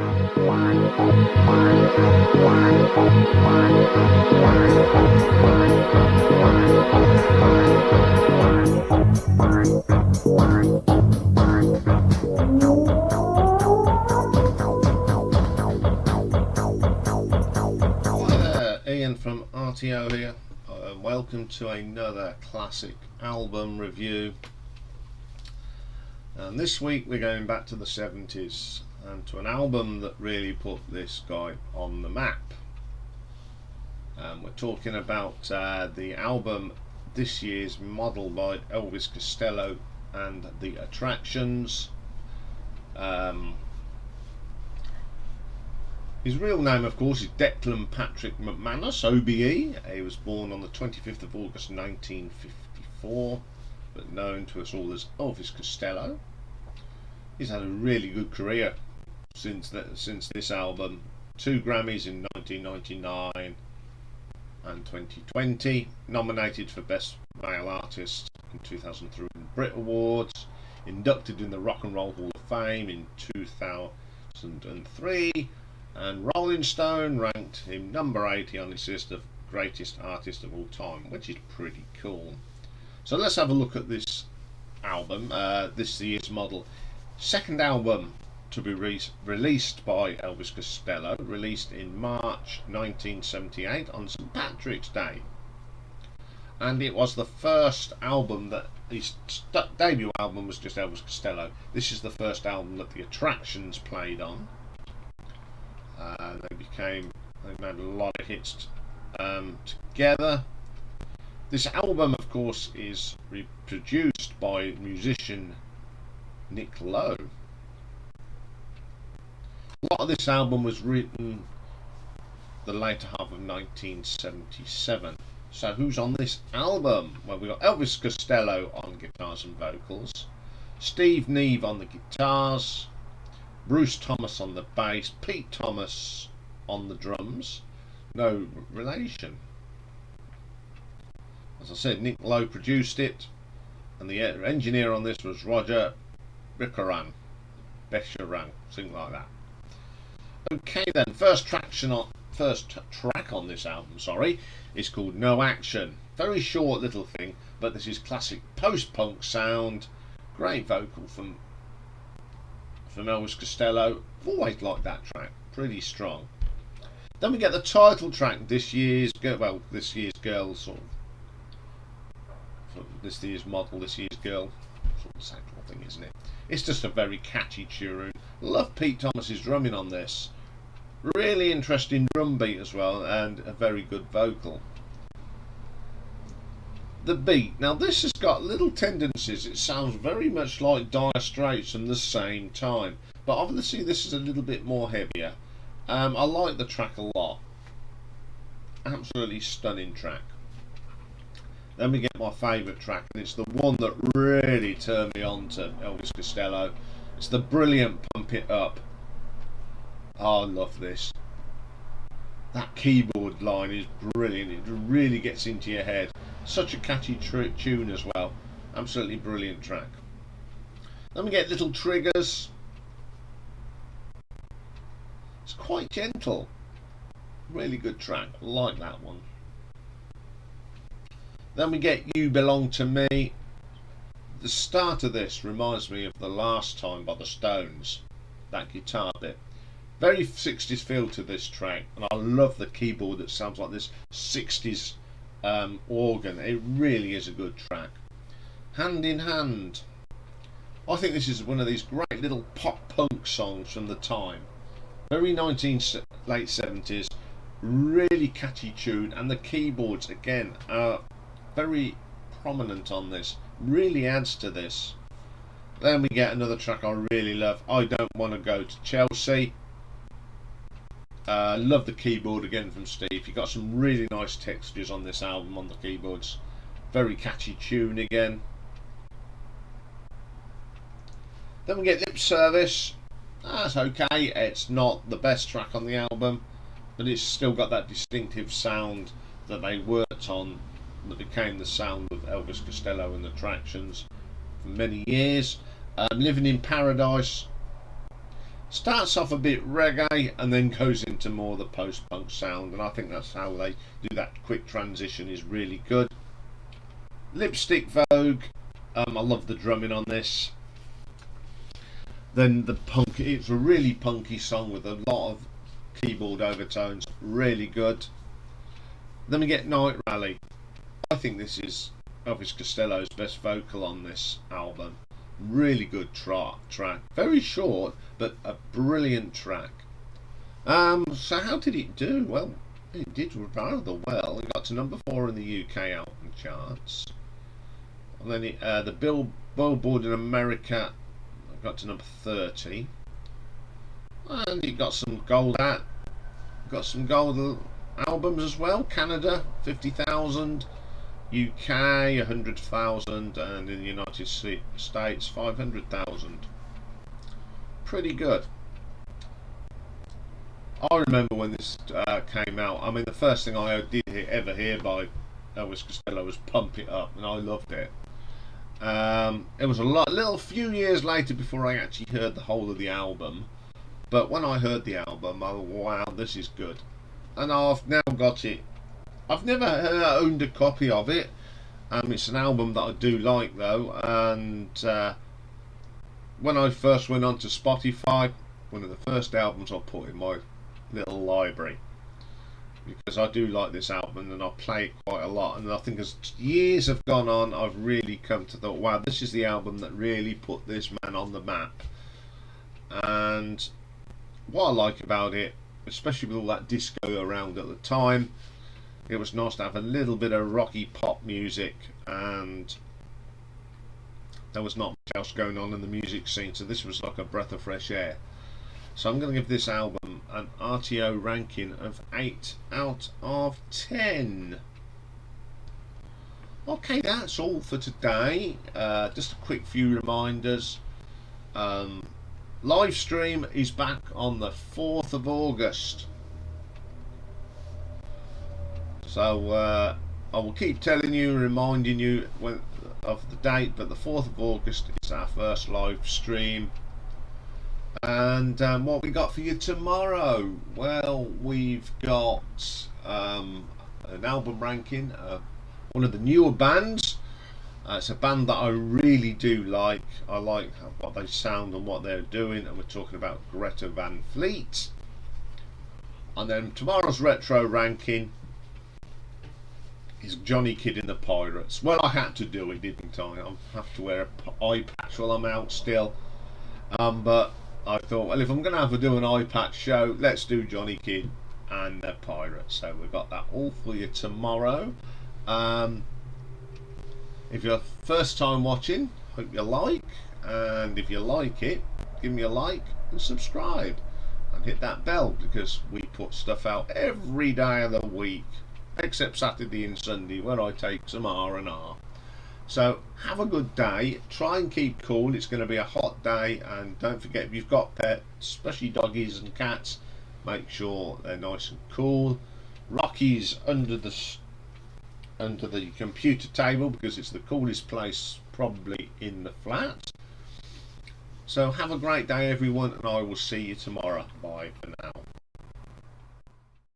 Iain from RTO here. Welcome to another classic album review. And this week we're going back to the 70s and to an album that really put this guy on the map. We're talking about the album This Year's Model by Elvis Costello and the Attractions. His real name, of course, is Declan Patrick McManus, OBE. He was born on the 25th of August 1954, but known to us all as Elvis Costello. He's had a really good career since this album. 2 Grammys in 1999 and 2020. Nominated for Best Male Artist in 2003 Brit Awards. Inducted in the Rock and Roll Hall of Fame in 2003. And Rolling Stone ranked him number 80 on its list of greatest artists of all time, which is pretty cool. So let's have a look at this album, This Year's Model. Second album to be released by Elvis Costello, released in March 1978 on St. Patrick's Day. And it was the first album that his debut album was just Elvis Costello. This is the first album that the Attractions played on. They made a lot of hits together. This album, of course, is produced by musician Nick Lowe. A lot of this album was written the later half of 1977. So who's on this album? Well, we've got Elvis Costello on guitars and vocals, Steve Neve on the guitars, Bruce Thomas on the bass, Pete Thomas on the drums. No relation. As I said, Nick Lowe produced it, and the engineer on this was Roger Becheran, something like that. Okay then, first track on this album, is called No Action. Very short little thing, but this is classic post-punk sound. Great vocal from Elvis Costello. I've always liked that track, pretty strong. Then we get the title track, This Year's Girl, This Year's Model, This Year's Girl, sort of the same sort of thing, isn't it? It's just a very catchy tune. Love Pete Thomas's drumming on this. Really interesting drum beat as well, and a very good vocal. The beat. Now this has got little tendencies. It sounds very much like Dire Straits at the same time, but obviously this is a little bit more heavier. I like the track a lot. Absolutely stunning track. Then we get my favourite track, and it's the one that really turned me on to Elvis Costello. It's the brilliant Pump It Up. Oh, I love this. That keyboard line is brilliant. It really gets into your head. Such a catchy tune as well. Absolutely brilliant track. Then we get Little Triggers. It's quite gentle. Really good track. Like that one. Then we get You Belong to Me. The start of this reminds me of The Last Time by the Stones. That guitar bit. Very 60s feel to this track, and I love the keyboard that sounds like this 60s organ. It really is a good track. Hand in Hand. I think this is one of these great little pop punk songs from the time. Very late 70s, really catchy tune, and the keyboards again are very prominent on this. Really adds to this. Then we get another track I really love, I Don't Want to Go to Chelsea. Love the keyboard again from Steve. You've got some really nice textures on this album on the keyboards. Very catchy tune again. Then we get Lip Service. That's okay. It's not the best track on the album, but it's still got that distinctive sound that they worked on, that became the sound of Elvis Costello and the Attractions for many years. Living in Paradise. Starts off a bit reggae and then goes into more of the post-punk sound, and I think that's how they do that quick transition is really good. Lipstick Vogue, I love the drumming on this. Then the punk, it's a really punky song with a lot of keyboard overtones, really good. Then we get Night Rally. I think this is Elvis Costello's best vocal on this album. Really good track. Very short, but a brilliant track. So how did it do? Well, it did rather well. It got to number 4 in the UK album charts. And then the Billboard in America got to number 30. And it got some gold albums as well. Canada 50,000. UK 100,000, and in the United States 500,000. Pretty good. I remember when this came out. I mean, the first thing I did ever hear by Elvis Costello was "Pump It Up," and I loved it. It was a few years later before I actually heard the whole of the album. But when I heard the album, I thought, wow, this is good. And I've now got it. I've never owned a copy of it. It's an album that I do like though, and when I first went onto Spotify, one of the first albums I put in my little library, because I do like this album and I play it quite a lot, and I think as years have gone on, I've really come to thought, wow, this is the album that really put this man on the map. And what I like about it, especially with all that disco around at the time, it was nice to have a little bit of rocky pop music, and there was not much else going on in the music scene, so this was like a breath of fresh air. So I'm going to give this album an RTO ranking of 8 out of 10. Okay, that's all for today. Just a quick few reminders. Live stream is back on the 4th of August. So I will keep telling you, reminding you of the date, but the 4th of August is our first live stream. And what we got for you tomorrow? Well, we've got an album ranking of one of the newer bands. It's a band that I really do like. I like what they sound and what they're doing, and we're talking about Greta Van Fleet. And then tomorrow's retro ranking is Johnny Kidd in the Pirates. Well, I had to do it, didn't I? I have to wear an eye patch while I'm out still. But I thought, well, if I'm going to do an eye patch show, let's do Johnny Kidd and the Pirates. So we've got that all for you tomorrow. If you're first time watching, hope you like. And if you like it, give me a like and subscribe. And hit that bell, because we put stuff out every day of the week, except Saturday and Sunday, where I take some R&R. So have a good day. Try and keep cool. It's going to be a hot day, and don't forget, if you've got pets, especially doggies and cats, make sure they're nice and cool. Rocky's under the computer table, because it's the coolest place probably in the flat. So have a great day everyone, and I will see you tomorrow. Bye for now.